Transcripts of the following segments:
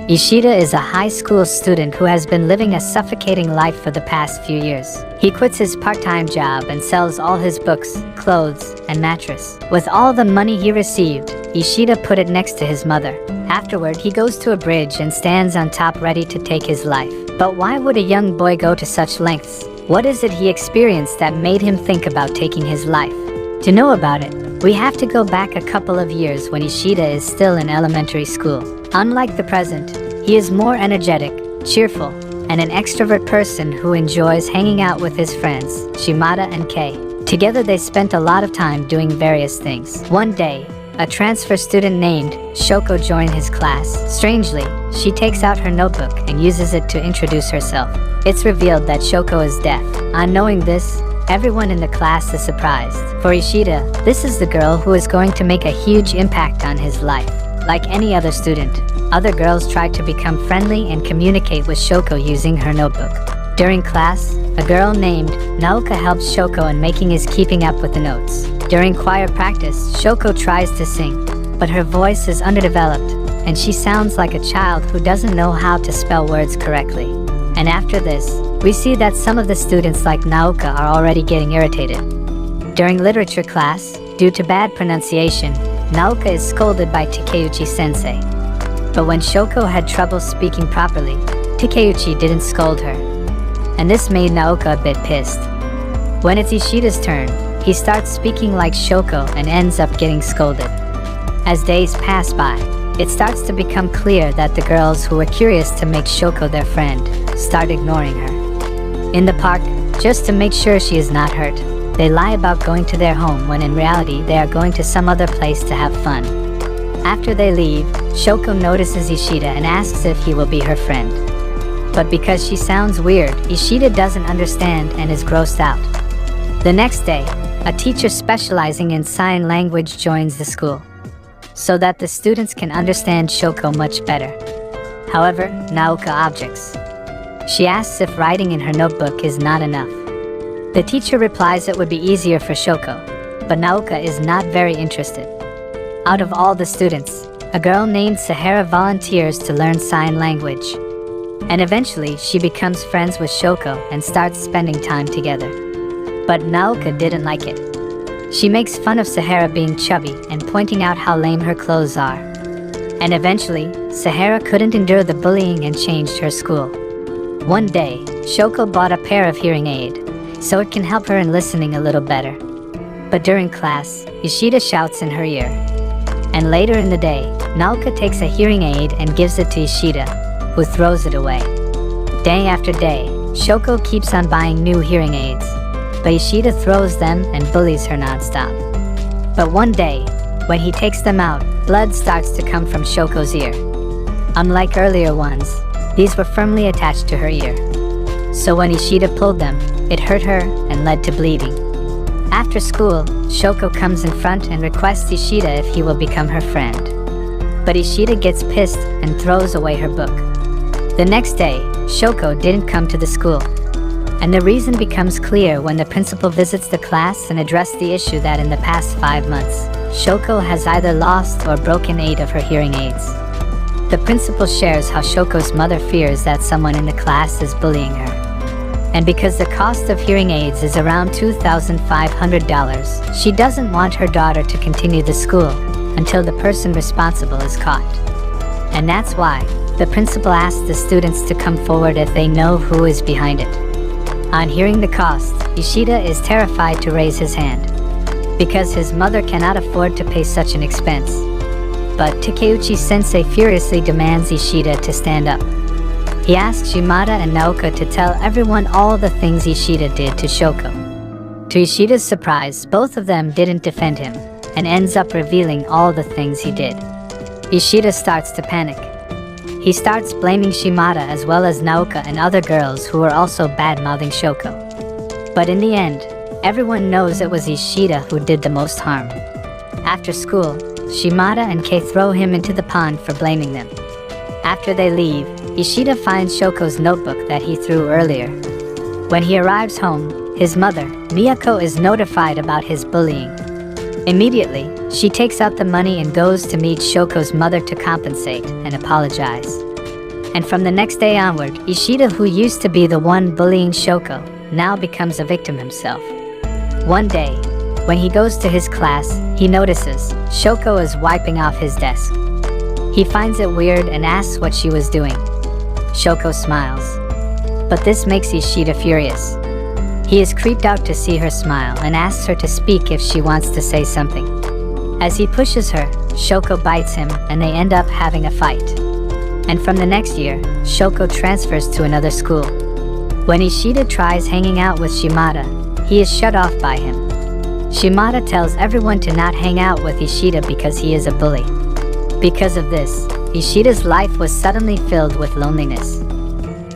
Ishida is a high school student who has been living a suffocating life for the past few years. He quits his part-time job and sells all his books, clothes, and mattress. With all the money he received, Ishida put it next to his mother. Afterward, he goes to a bridge and stands on top ready to take his life. But why would a young boy go to such lengths? What is it he experienced that made him think about taking his life? To know about it, we have to go back a couple of years when Ishida is still in elementary school. Unlike the present, he is more energetic, cheerful, and an extrovert person who enjoys hanging out with his friends, Shimada and Kei. Together they spent a lot of time doing various things. One day, a transfer student named Shoko joined his class. Strangely, she takes out her notebook and uses it to introduce herself. It's revealed that Shoko is deaf. On knowing this, everyone in the class is surprised. For Ishida, this is the girl who is going to make a huge impact on his life. Like any other student, other girls try to become friendly and communicate with Shoko using her notebook. During class, a girl named Naoka helps Shoko in making his keeping up with the notes. During choir practice, Shoko tries to sing, but her voice is underdeveloped, and she sounds like a child who doesn't know how to spell words correctly. And after this, we see that some of the students like Naoka are already getting irritated. During literature class, due to bad pronunciation, Naoka is scolded by Takeuchi-sensei. But when Shoko had trouble speaking properly, Takeuchi didn't scold her. And this made Naoka a bit pissed. When it's Ishida's turn, he starts speaking like Shoko and ends up getting scolded. As days pass by, it starts to become clear that the girls who were curious to make Shoko their friend start ignoring her. In the park, just to make sure she is not hurt, they lie about going to their home when in reality they are going to some other place to have fun. After they leave, Shoko notices Ishida and asks if he will be her friend. But because she sounds weird, Ishida doesn't understand and is grossed out. The next day, a teacher specializing in sign language joins the school, so that the students can understand Shoko much better. However, Naoka objects. She asks if writing in her notebook is not enough. The teacher replies it would be easier for Shoko, but Naoka is not very interested. Out of all the students, a girl named Sahara volunteers to learn sign language. And eventually, she becomes friends with Shoko and starts spending time together. But Naoka didn't like it. She makes fun of Sahara being chubby and pointing out how lame her clothes are. And eventually, Sahara couldn't endure the bullying and changed her school. One day, Shoko bought a pair of hearing aid, so it can help her in listening a little better. But during class, Ishida shouts in her ear. And later in the day, Naoka takes a hearing aid and gives it to Ishida, who throws it away. Day after day, Shoko keeps on buying new hearing aids, but Ishida throws them and bullies her nonstop. But one day, when he takes them out, blood starts to come from Shoko's ear. Unlike earlier ones, these were firmly attached to her ear. So when Ishida pulled them, it hurt her and led to bleeding. After school, Shoko comes in front and requests Ishida if he will become her friend. But Ishida gets pissed and throws away her book. The next day, Shoko didn't come to the school. And the reason becomes clear when the principal visits the class and addresses the issue that in the past 5 months, Shoko has either lost or broken 8 of her hearing aids. The principal shares how Shoko's mother fears that someone in the class is bullying her. And because the cost of hearing aids is around $2,500, she doesn't want her daughter to continue the school until the person responsible is caught. And that's why the principal asks the students to come forward if they know who is behind it. On hearing the cost, Ishida is terrified to raise his hand, because his mother cannot afford to pay such an expense. But Takeuchi-sensei furiously demands Ishida to stand up. He asks Shimada and Naoka to tell everyone all the things Ishida did to Shoko. To Ishida's surprise, both of them didn't defend him, and ends up revealing all the things he did. Ishida starts to panic. He starts blaming Shimada as well as Naoka and other girls who were also bad-mouthing Shoko. But in the end, everyone knows it was Ishida who did the most harm. After school, Shimada and Kei throw him into the pond for blaming them. After they leave, Ishida finds Shoko's notebook that he threw earlier. When he arrives home, his mother, Miyako, is notified about his bullying. Immediately, she takes out the money and goes to meet Shoko's mother to compensate and apologize. And from the next day onward, Ishida, who used to be the one bullying Shoko, now becomes a victim himself. One day, when he goes to his class, he notices Shoko is wiping off his desk. He finds it weird and asks what she was doing. Shoko smiles. But this makes Ishida furious. He is creeped out to see her smile and asks her to speak if she wants to say something. As he pushes her, Shoko bites him and they end up having a fight. And from the next year, Shoko transfers to another school. When Ishida tries hanging out with Shimada, he is shut off by him. Shimada tells everyone to not hang out with Ishida because he is a bully. Because of this, Ishida's life was suddenly filled with loneliness.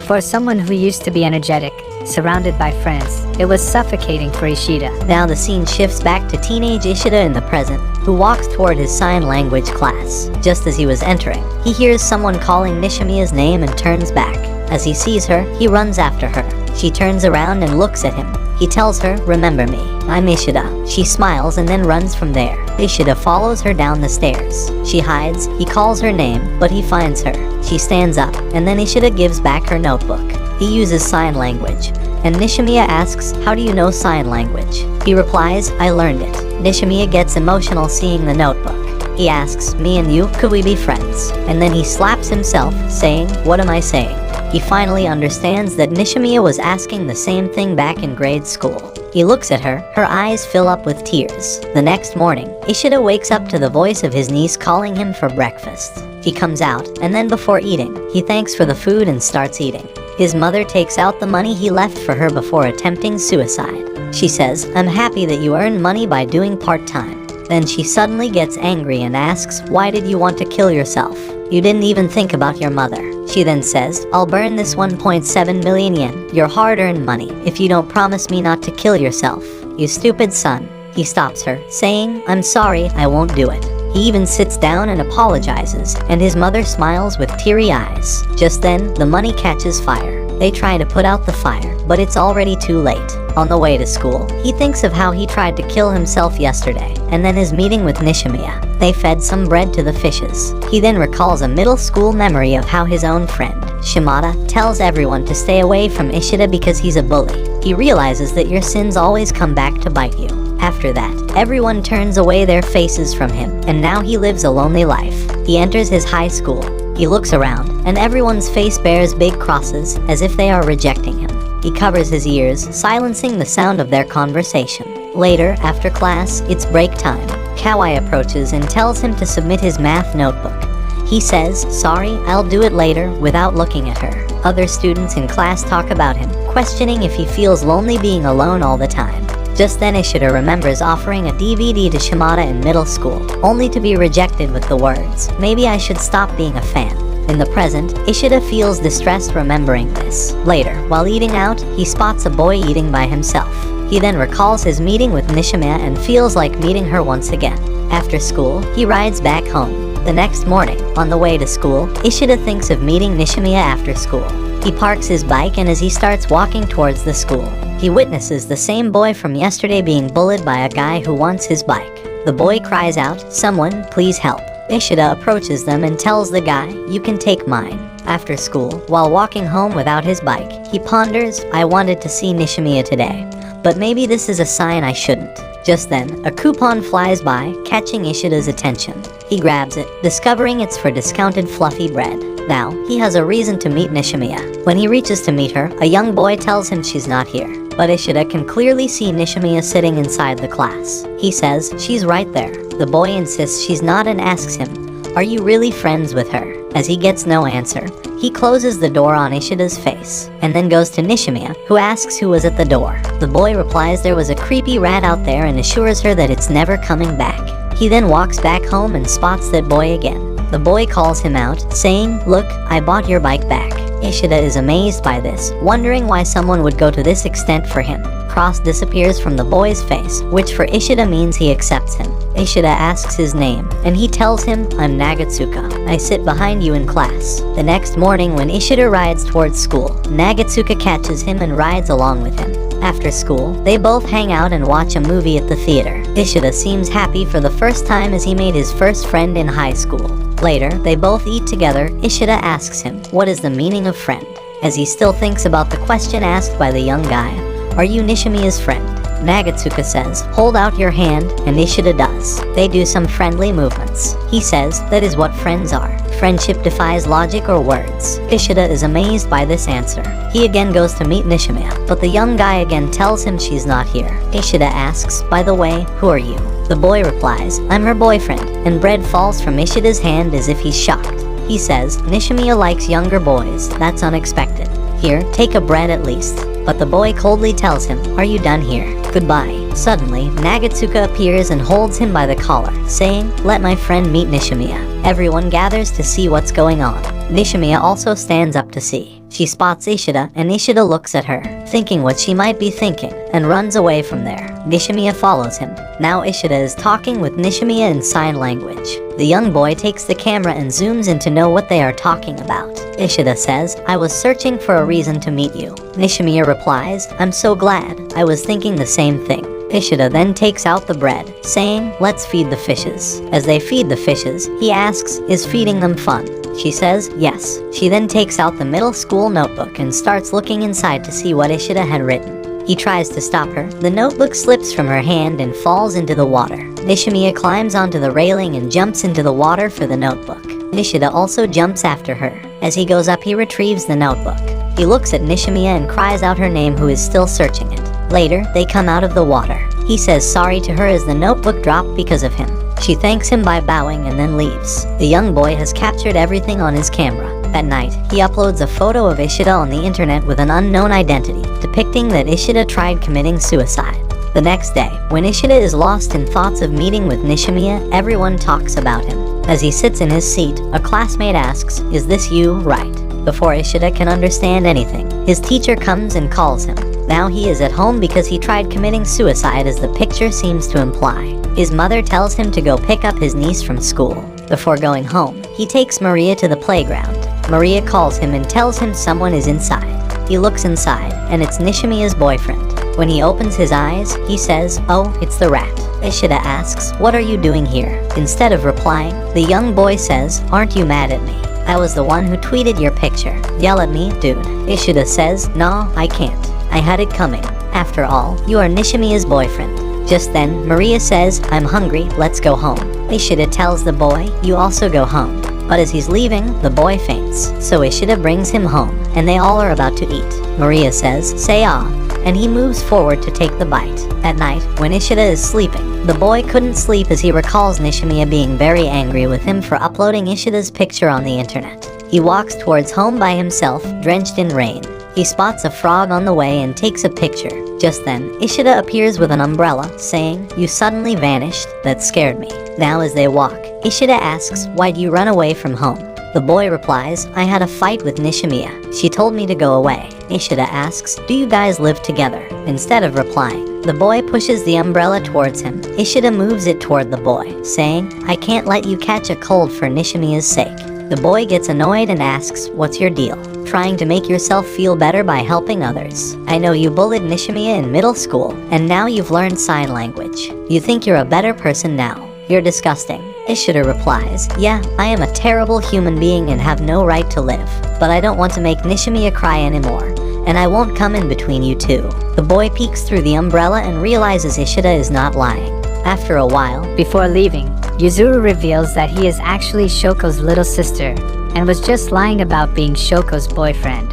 For someone who used to be energetic, surrounded by friends, it was suffocating for Ishida. Now the scene shifts back to teenage Ishida in the present, who walks toward his sign language class. Just as he was entering, he hears someone calling Nishimiya's name and turns back. As he sees her, he runs after her. She turns around and looks at him. He tells her, "Remember me, I'm Ishida." She smiles and then runs from there. Ishida follows her down the stairs. She hides, he calls her name, but he finds her. She stands up, and then Ishida gives back her notebook. He uses sign language, and Nishimiya asks, "How do you know sign language?" He replies, "I learned it." Nishimiya gets emotional seeing the notebook. He asks, "Me and you, could we be friends?" And then he slaps himself, saying, "What am I saying?" He finally understands that Nishimiya was asking the same thing back in grade school. He looks at her, her eyes fill up with tears. The next morning, Ishida wakes up to the voice of his niece calling him for breakfast. He comes out, and then before eating, he thanks for the food and starts eating. His mother takes out the money he left for her before attempting suicide. She says, "I'm happy that you earn money by doing part-time." Then she suddenly gets angry and asks, "Why did you want to kill yourself? You didn't even think about your mother." She then says, "I'll burn this 1.7 million yen, your hard-earned money, if you don't promise me not to kill yourself. You stupid son." He stops her, saying, "I'm sorry, I won't do it." He even sits down and apologizes, and his mother smiles with teary eyes. Just then, the money catches fire. They try to put out the fire, but it's already too late. On the way to school, he thinks of how he tried to kill himself yesterday, and then his meeting with Nishimiya. They fed some bread to the fishes. He then recalls a middle school memory of how his own friend, Shimada, tells everyone to stay away from Ishida because he's a bully. He realizes that your sins always come back to bite you. After that, everyone turns away their faces from him, and now he lives a lonely life. He enters his high school. He looks around, and everyone's face bears big crosses, as if they are rejecting him. He covers his ears, silencing the sound of their conversation. Later, after class, it's break time. Kawai approaches and tells him to submit his math notebook. He says, "Sorry, I'll do it later," without looking at her. Other students in class talk about him, questioning if he feels lonely being alone all the time. Just then Ishida remembers offering a DVD to Shimada in middle school, only to be rejected with the words, "Maybe I should stop being a fan." In the present, Ishida feels distressed remembering this. Later, while eating out, he spots a boy eating by himself. He then recalls his meeting with Nishimiya and feels like meeting her once again. After school, he rides back home. The next morning, on the way to school, Ishida thinks of meeting Nishimiya after school. He parks his bike, and as he starts walking towards the school, he witnesses the same boy from yesterday being bullied by a guy who wants his bike. The boy cries out, "Someone, please help." Ishida approaches them and tells the guy, "You can take mine." After school, while walking home without his bike, he ponders, "I wanted to see Nishimiya today, but maybe this is a sign I shouldn't." Just then, a coupon flies by, catching Ishida's attention. He grabs it, discovering it's for discounted fluffy bread. Now, he has a reason to meet Nishimiya. When he reaches to meet her, a young boy tells him she's not here. But Ishida can clearly see Nishimiya sitting inside the class. He says, "She's right there." The boy insists she's not and asks him, "Are you really friends with her?" As he gets no answer, he closes the door on Ishida's face, and then goes to Nishimiya, who asks who was at the door. The boy replies there was a creepy rat out there and assures her that it's never coming back. He then walks back home and spots that boy again. The boy calls him out, saying, "Look, I bought your bike back." Ishida is amazed by this, wondering why someone would go to this extent for him. Cross disappears from the boy's face, which for Ishida means he accepts him. Ishida asks his name, and he tells him, "I'm Nagatsuka. I sit behind you in class." The next morning when Ishida rides towards school, Nagatsuka catches him and rides along with him. After school, they both hang out and watch a movie at the theater. Ishida seems happy for the first time as he made his first friend in high school. Later, they both eat together. Ishida asks him, what is the meaning of friend? As he still thinks about the question asked by the young guy, are you Nishimiya's friend? Nagatsuka says, hold out your hand, and Ishida does. They do some friendly movements. He says, that is what friends are. Friendship defies logic or words. Ishida is amazed by this answer. He again goes to meet Nishimiya, but the young guy again tells him she's not here. Ishida asks, by the way, who are you? The boy replies, I'm her boyfriend, and bread falls from Ishida's hand as if he's shocked. He says, Nishimiya likes younger boys. That's unexpected. Here, take a bread at least. But the boy coldly tells him, are you done here? Goodbye. Suddenly, Nagatsuka appears and holds him by the collar, saying, let my friend meet Nishimiya. Everyone gathers to see what's going on. Nishimiya also stands up to see. She spots Ishida, and Ishida looks at her, thinking what she might be thinking, and runs away from there. Nishimiya follows him. Now Ishida is talking with Nishimiya in sign language. The young boy takes the camera and zooms in to know what they are talking about. Ishida says, I was searching for a reason to meet you. Nishimiya replies, I'm so glad. I was thinking the same thing. Ishida then takes out the bread, saying, let's feed the fishes. As they feed the fishes, he asks, is feeding them fun? She says, yes. She then takes out the middle school notebook and starts looking inside to see what Ishida had written. He tries to stop her. The notebook slips from her hand and falls into the water. Nishimiya climbs onto the railing and jumps into the water for the notebook. Ishida also jumps after her. As he goes up, he retrieves the notebook. He looks at Nishimiya and cries out her name, who is still searching it. Later, they come out of the water. He says sorry to her as the notebook dropped because of him. She thanks him by bowing and then leaves. The young boy has captured everything on his camera. At night, he uploads a photo of Ishida on the internet with an unknown identity, depicting that Ishida tried committing suicide. The next day, when Ishida is lost in thoughts of meeting with Nishimiya, everyone talks about him. As he sits in his seat, a classmate asks, is this you, right? Before Ishida can understand anything, his teacher comes and calls him. Now he is at home because he tried committing suicide, as the picture seems to imply. His mother tells him to go pick up his niece from school. Before going home, he takes Maria to the playground. Maria calls him and tells him someone is inside. He looks inside, and it's Nishimiya's boyfriend. When he opens his eyes, he says, oh, it's the rat. Ishida asks, what are you doing here? Instead of replying, the young boy says, aren't you mad at me? I was the one who tweeted your picture. Yell at me, dude. Ishida says, no, I can't. I had it coming. After all, you are Nishimiya's boyfriend. Just then, Maria says, I'm hungry, let's go home. Ishida tells the boy, you also go home. But as he's leaving, the boy faints. So Ishida brings him home, and they all are about to eat. Maria says, say ah, and he moves forward to take the bite. At night, when Ishida is sleeping, the boy couldn't sleep as he recalls Nishimiya being very angry with him for uploading Ishida's picture on the internet. He walks towards home by himself, drenched in rain. He spots a frog on the way and takes a picture. Just then, Ishida appears with an umbrella, saying, you suddenly vanished, that scared me. Now as they walk, Ishida asks, why'd you run away from home? The boy replies, I had a fight with Nishimiya. She told me to go away. Ishida asks, do you guys live together? Instead of replying, the boy pushes the umbrella towards him. Ishida moves it toward the boy, saying, I can't let you catch a cold for Nishimiya's sake. The boy gets annoyed and asks, what's your deal? Trying to make yourself feel better by helping others. I know you bullied Nishimiya in middle school, and now you've learned sign language. You think you're a better person now. You're disgusting. Ishida replies, yeah, I am a terrible human being and have no right to live. But I don't want to make Nishimiya cry anymore, and I won't come in between you two. The boy peeks through the umbrella and realizes Ishida is not lying. After a while, Before leaving, Yuzuru reveals that he is actually Shoko's little sister and was just lying about being Shoko's boyfriend.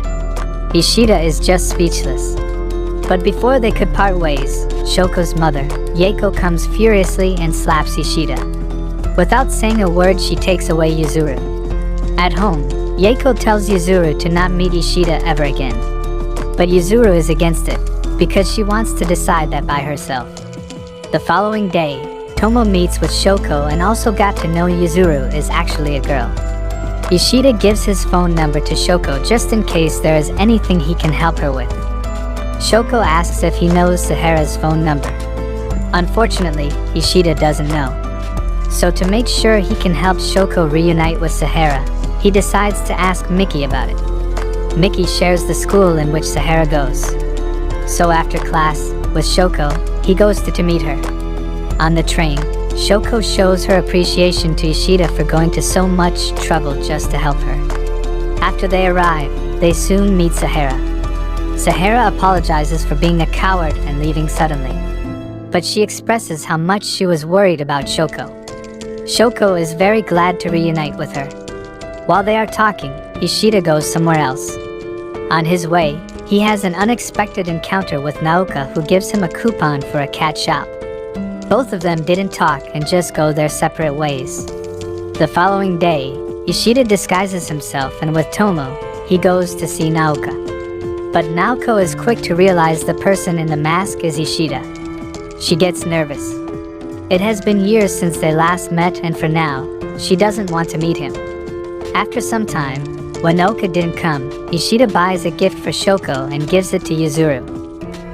Ishida is just speechless. But before they could part ways, Shoko's mother, Yeiko, comes furiously and slaps Ishida. Without saying a word, she takes away Yuzuru. At home, Yeiko tells Yuzuru to not meet Ishida ever again. But Yuzuru is against it, because she wants to decide that by herself. The following day, Tomo meets with Shoko and also got to know Yuzuru is actually a girl. Ishida gives his phone number to Shoko just in case there is anything he can help her with. Shoko asks if he knows Sahara's phone number. Unfortunately, Ishida doesn't know. So to make sure he can help Shoko reunite with Sahara, he decides to ask Miki about it. Miki shares the school in which Sahara goes. So after class, with Shoko, he goes to meet her. On the train, Shoko shows her appreciation to Ishida for going to so much trouble just to help her. After they arrive, they soon meet Sahara. Sahara apologizes for being a coward and leaving suddenly, but she expresses how much she was worried about Shoko. Shoko is very glad to reunite with her. While they are talking, Ishida goes somewhere else. On his way, he has an unexpected encounter with Naoka, who gives him a coupon for a cat shop. Both of them didn't talk and just go their separate ways. The following day, Ishida disguises himself, and with Tomo, he goes to see Naoka. But Naoko is quick to realize the person in the mask is Ishida. She gets nervous. It has been years since they last met, and for now, she doesn't want to meet him. After some time, when Naoka didn't come, Ishida buys a gift for Shoko and gives it to Yuzuru.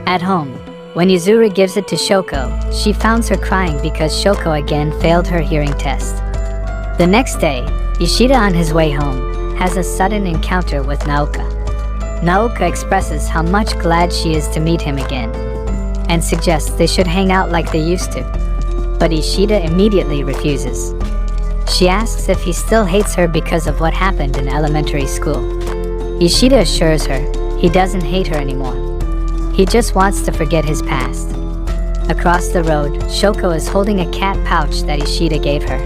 At home, when Yuzuru gives it to Shoko, she finds her crying because Shoko again failed her hearing test. The next day, Ishida on his way home has a sudden encounter with Naoka. Naoka expresses how much glad she is to meet him again, and suggests they should hang out like they used to. But Ishida immediately refuses. She asks if he still hates her because of what happened in elementary school. Ishida assures her he doesn't hate her anymore. He just wants to forget his past. Across the road, Shoko is holding a cat pouch that Ishida gave her.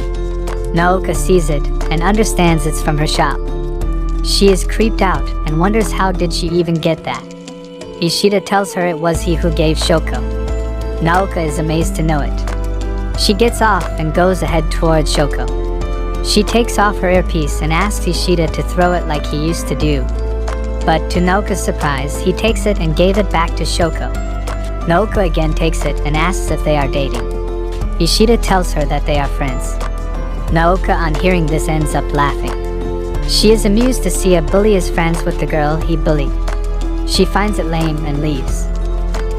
Naoka sees it and understands it's from her shop. She is creeped out and wonders how did she even get that. Ishida tells her it was he who gave Shoko. Naoka is amazed to know it. She gets off and goes ahead towards Shoko. She takes off her earpiece and asks Ishida to throw it like he used to do. But to Naoka's surprise, he takes it and gave it back to Shoko. Naoka again takes it and asks if they are dating. Ishida tells her that they are friends. Naoka, on hearing this, ends up laughing. She is amused to see a bully is friends with the girl he bullied. She finds it lame and leaves.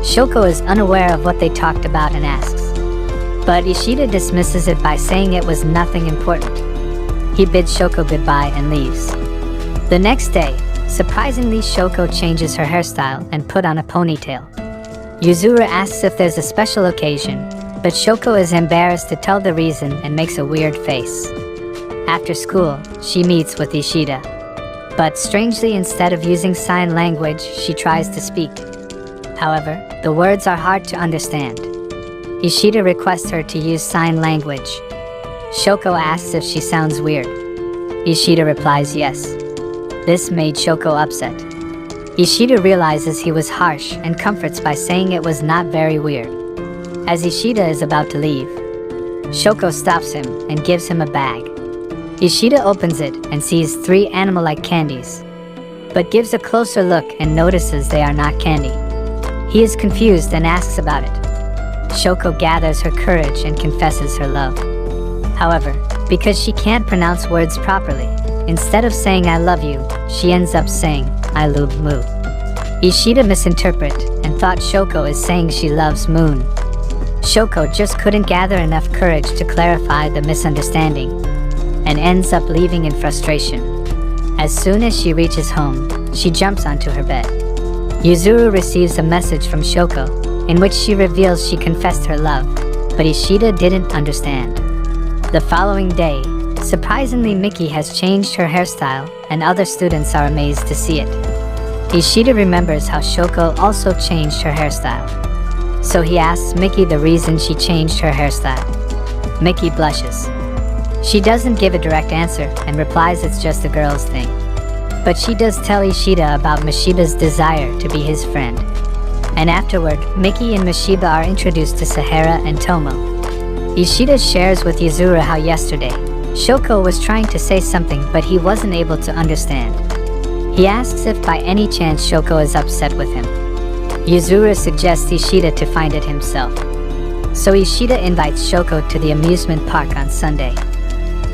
Shoko is unaware of what they talked about and asks. But Ishida dismisses it by saying it was nothing important. He bids Shoko goodbye and leaves. The next day, surprisingly, Shoko changes her hairstyle and put on a ponytail. Yuzuru asks if there's a special occasion, but Shoko is embarrassed to tell the reason and makes a weird face. After school, she meets with Ishida. But strangely, instead of using sign language, she tries to speak. However, the words are hard to understand. Ishida requests her to use sign language. Shoko asks if she sounds weird. Ishida replies yes. This made Shoko upset. Ishida realizes he was harsh and comforts by saying it was not very weird. As Ishida is about to leave, Shoko stops him and gives him a bag. Ishida opens it and sees 3 animal-like candies, but gives a closer look and notices they are not candy. He is confused and asks about it. Shoko gathers her courage and confesses her love. However, because she can't pronounce words properly, instead of saying I love you, she ends up saying I love Moo. Ishida misinterpreted and thought Shoko is saying she loves Moon. Shoko just couldn't gather enough courage to clarify the misunderstanding, and ends up leaving in frustration. As soon as she reaches home, she jumps onto her bed. Yuzuru receives a message from Shoko, in which she reveals she confessed her love, but Ishida didn't understand. The following day, surprisingly, Miki has changed her hairstyle, and other students are amazed to see it. Ishida remembers how Shoko also changed her hairstyle, so he asks Miki the reason she changed her hairstyle. Miki blushes. She doesn't give a direct answer and replies it's just a girl's thing. But she does tell Ishida about Mashiba's desire to be his friend. And afterward, Miki and Mashiba are introduced to Sahara and Tomo. Ishida shares with Yuzuru how yesterday, Shoko was trying to say something but he wasn't able to understand. He asks if by any chance Shoko is upset with him. Yuzuru suggests Ishida to find it himself. So Ishida invites Shoko to the amusement park on Sunday.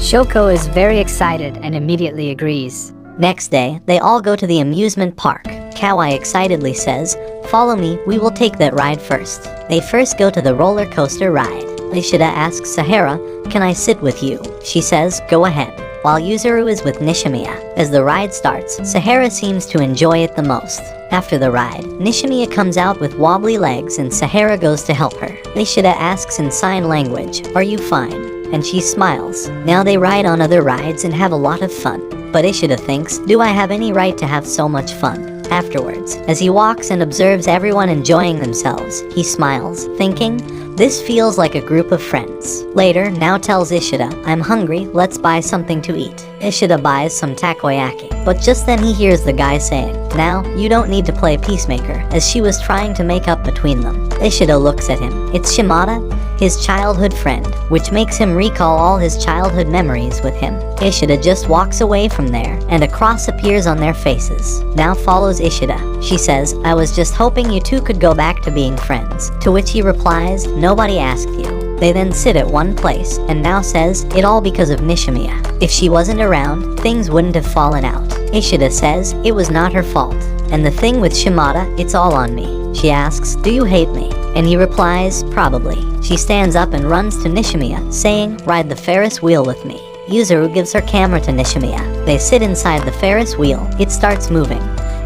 Shoko is very excited and immediately agrees. Next day, they all go to the amusement park. Kawai excitedly says, "Follow me, we will take that ride first." They first go to the roller coaster ride. Ishida asks Sahara, "Can I sit with you?" She says, "Go ahead." while Yuzuru is with Nishimiya. As the ride starts, Sahara seems to enjoy it the most. After the ride, Nishimiya comes out with wobbly legs and Sahara goes to help her. Ishida asks in sign language, "Are you fine?" And she smiles. Now they ride on other rides and have a lot of fun. But Ishida thinks, do I have any right to have so much fun? Afterwards, as he walks and observes everyone enjoying themselves, he smiles, thinking, this feels like a group of friends. Later, now tells Ishida, I'm hungry, let's buy something to eat. Ishida buys some takoyaki, but just then he hears the guy saying, now, you don't need to play peacemaker, as she was trying to make up between them. Ishida looks at him. It's Shimada, his childhood friend, which makes him recall all his childhood memories with him. Ishida just walks away from there, and a cross appears on their faces. Now follows Ishida. She says, I was just hoping you two could go back to being friends. To which he replies, nobody asked you. They then sit at one place, and now says, it all because of Nishimiya. If she wasn't around, things wouldn't have fallen out. Ishida says, it was not her fault. And the thing with Shimada, it's all on me. She asks, do you hate me? And he replies, probably. She stands up and runs to Nishimiya, saying, ride the Ferris wheel with me. Yuzuru gives her camera to Nishimiya. They sit inside the Ferris wheel. It starts moving,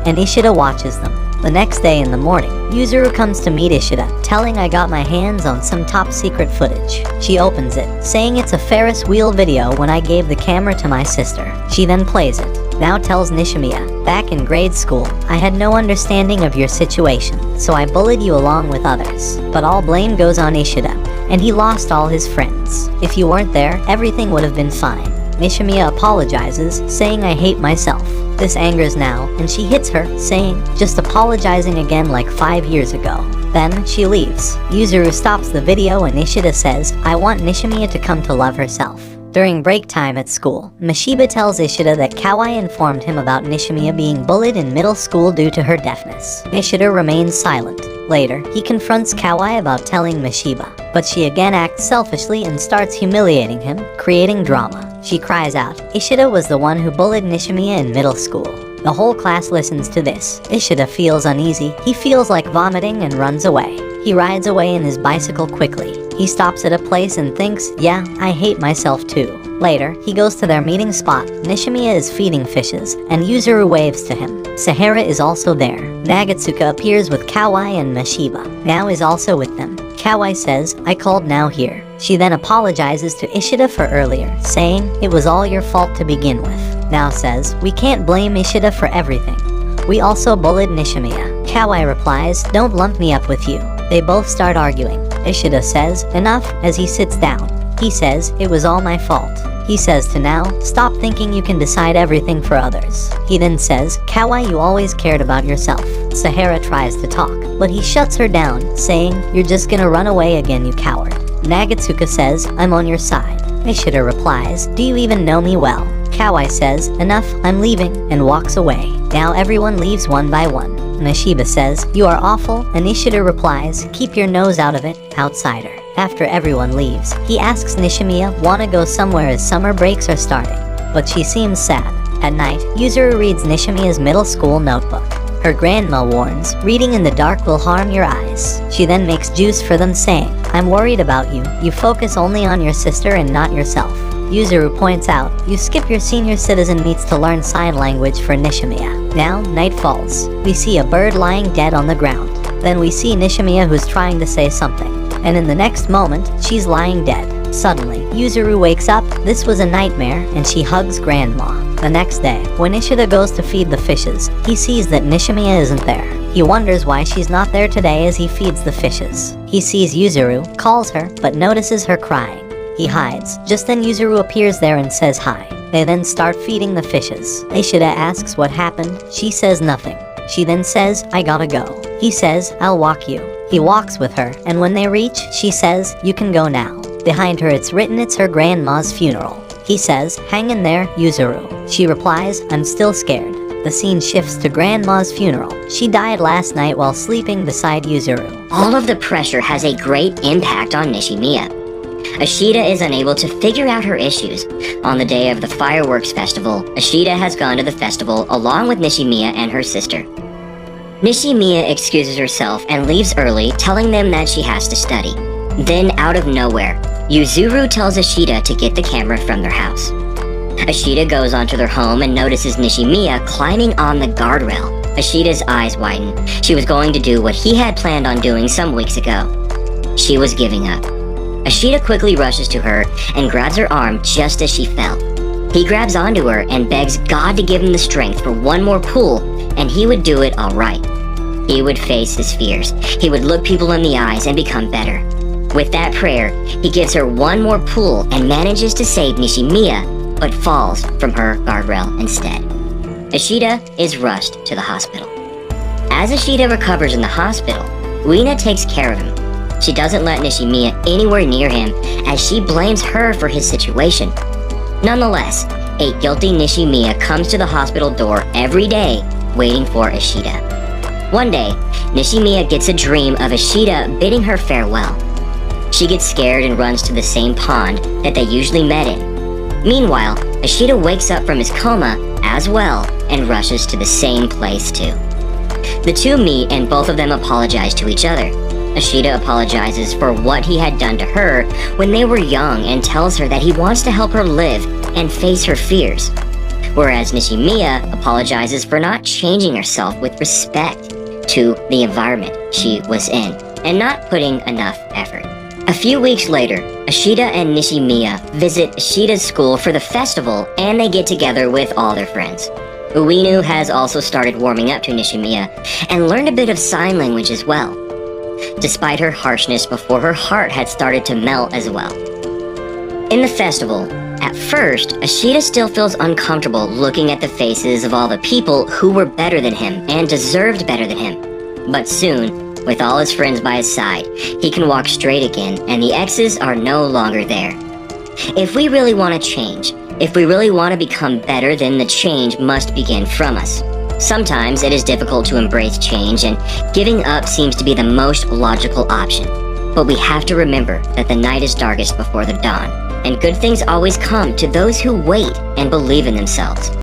and Ishida watches them. The next day in the morning, Yuzuru comes to meet Ishida, telling I got my hands on some top secret footage. She opens it, saying it's a Ferris wheel video when I gave the camera to my sister. She then plays it. Now tells Nishimiya, back in grade school, I had no understanding of your situation, so I bullied you along with others. But all blame goes on Ishida, and he lost all his friends. If you weren't there, everything would have been fine. Nishimiya apologizes, saying I hate myself. This angers now, and she hits her, saying, just apologizing again like 5 years ago. Then she leaves. Yuzuru stops the video and Ishida says, I want Nishimiya to come to love herself. During break time at school, Mishiba tells Ishida that Kawai informed him about Nishimiya being bullied in middle school due to her deafness. Ishida remains silent. Later, he confronts Kawai about telling Mishiba, but she again acts selfishly and starts humiliating him, creating drama. She cries out, Ishida was the one who bullied Nishimiya in middle school. The whole class listens to this. Ishida feels uneasy. He feels like vomiting and runs away. He rides away in his bicycle quickly. He stops at a place and thinks, yeah, I hate myself too. Later, he goes to their meeting spot. Nishimiya is feeding fishes, and Yuzuru waves to him. Sahara is also there. Nagatsuka appears with Kawai and Mishiba. Now is also with them. Kawai says, I called now here. She then apologizes to Ishida for earlier, saying, it was all your fault to begin with. Now says, we can't blame Ishida for everything. We also bullied Nishimiya. Kawai replies, don't lump me up with you. They both start arguing. Ishida says, enough, as he sits down. He says, it was all my fault. He says to Now, stop thinking you can decide everything for others. He then says, Kawai, you always cared about yourself. Sahara tries to talk, but he shuts her down, saying, you're just gonna run away again, you coward. Nagatsuka says, I'm on your side. Ishida replies, do you even know me well? Kawai says, enough, I'm leaving, and walks away. Now everyone leaves one by one. Mishiba says, you are awful, and Ishida replies, keep your nose out of it, outsider. After everyone leaves, he asks Nishimiya, wanna go somewhere as summer breaks are starting, but she seems sad. At night, Yuzuru reads Nishimiya's middle school notebook. Her grandma warns, reading in the dark will harm your eyes. She then makes juice for them, saying, I'm worried about you. You focus only on your sister and not yourself. Yuzuru points out, you skip your senior citizen meets to learn sign language for Nishimiya. Now, night falls. We see a bird lying dead on the ground. Then we see Nishimiya who's trying to say something. And in the next moment, she's lying dead. Suddenly, Yuzuru wakes up. This was a nightmare, and she hugs Grandma. The next day, when Ishida goes to feed the fishes, he sees that Nishimiya isn't there. He wonders why she's not there today as he feeds the fishes. He sees Yuzuru, calls her, but notices her crying. He hides. Just then Yuzuru appears there and says hi. They then start feeding the fishes. Ishida asks what happened. She says nothing. She then says, I gotta go. He says, I'll walk you. He walks with her, and when they reach, she says, you can go now. Behind her it's written it's her grandma's funeral. He says, hang in there, Yuzuru. She replies, I'm still scared. The scene shifts to Grandma's funeral. She died last night while sleeping beside Yuzuru. All of the pressure has a great impact on Nishimiya. Ishida is unable to figure out her issues. On the day of the fireworks festival, Ishida has gone to the festival along with Nishimiya and her sister. Nishimiya excuses herself and leaves early, telling them that she has to study. Then, out of nowhere, Yuzuru tells Ishida to get the camera from their house. Ashita goes onto their home and notices Nishimiya climbing on the guardrail. Ashita's eyes widen. She was going to do what he had planned on doing some weeks ago. She was giving up. Ashita quickly rushes to her and grabs her arm just as she fell. He grabs onto her and begs God to give him the strength for one more pull, and he would do it all right. He would face his fears. He would look people in the eyes and become better. With that prayer, he gives her one more pull and manages to save Nishimiya, but falls from her guardrail instead. Ashita is rushed to the hospital. As Ashita recovers in the hospital, Uina takes care of him. She doesn't let Nishimiya anywhere near him as she blames her for his situation. Nonetheless, a guilty Nishimiya comes to the hospital door every day waiting for Ashita. One day, Nishimiya gets a dream of Ashita bidding her farewell. She gets scared and runs to the same pond that they usually met in. Meanwhile, Ashita wakes up from his coma as well and rushes to the same place too. The two meet and both of them apologize to each other. Ashita apologizes for what he had done to her when they were young and tells her that he wants to help her live and face her fears. Whereas Nishimiya apologizes for not changing herself with respect to the environment she was in and not putting enough effort. A few weeks later, Ashita and Nishimiya visit Ashita's school for the festival and they get together with all their friends. Uinu has also started warming up to Nishimiya and learned a bit of sign language as well, despite her harshness before her heart had started to melt as well. In the festival, at first, Ashita still feels uncomfortable looking at the faces of all the people who were better than him and deserved better than him. But soon, with all his friends by his side, he can walk straight again and the exes are no longer there. If we really want to change, if we really want to become better, then the change must begin from us. Sometimes it is difficult to embrace change and giving up seems to be the most logical option. But we have to remember that the night is darkest before the dawn, and good things always come to those who wait and believe in themselves.